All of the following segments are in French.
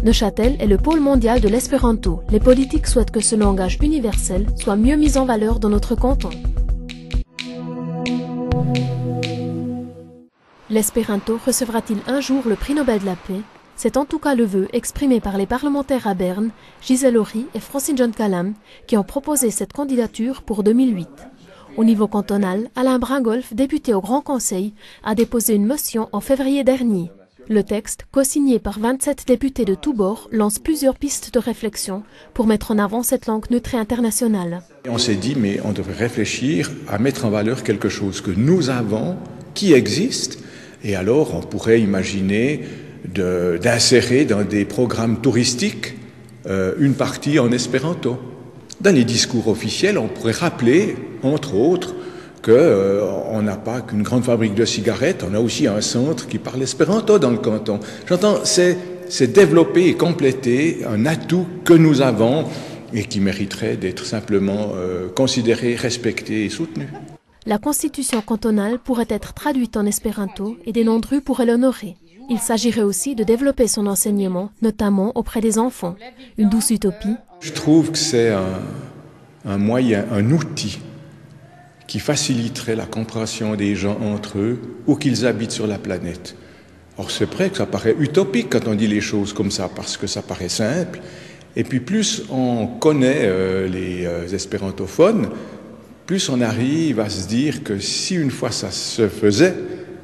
Neuchâtel est le pôle mondial de l'espéranto. Les politiques souhaitent que ce langage universel soit mieux mis en valeur dans notre canton. L'espéranto recevra-t-il un jour le prix Nobel de la paix? C'est en tout cas le vœu exprimé par les parlementaires à Berne, Gisèle Horry et Francine John Calame, qui ont proposé cette candidature pour 2008. Au niveau cantonal, Alain Bringolf, député au Grand Conseil, a déposé une motion en février dernier. Le texte, co-signé par 27 députés de tous bords, lance plusieurs pistes de réflexion pour mettre en avant cette langue neutre et internationale. On s'est dit, mais on devrait réfléchir à mettre en valeur quelque chose que nous avons, qui existe, et alors on pourrait imaginer d'insérer dans des programmes touristiques une partie en espéranto. Dans les discours officiels, on pourrait rappeler, entre autres, qu'on n'a pas qu'une grande fabrique de cigarettes, on a aussi un centre qui parle espéranto dans le canton. J'entends, c'est développer et compléter un atout que nous avons et qui mériterait d'être simplement considéré, respecté et soutenu. La constitution cantonale pourrait être traduite en espéranto et des noms de rues pourraient l'honorer. Il s'agirait aussi de développer son enseignement, notamment auprès des enfants. Une douce utopie. Je trouve que c'est un moyen, un outil qui faciliterait la compréhension des gens entre eux, où qu'ils habitent sur la planète. Or, c'est vrai que ça paraît utopique quand on dit les choses comme ça, parce que ça paraît simple. Et puis, plus on connaît les espérantophones, plus on arrive à se dire que si une fois ça se faisait,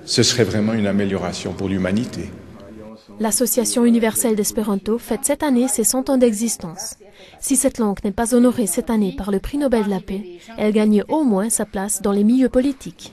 ce serait vraiment une amélioration pour l'humanité. L'Association universelle d'espéranto fête cette année ses 100 ans d'existence. Si cette langue n'est pas honorée cette année par le prix Nobel de la paix, elle gagne au moins sa place dans les milieux politiques.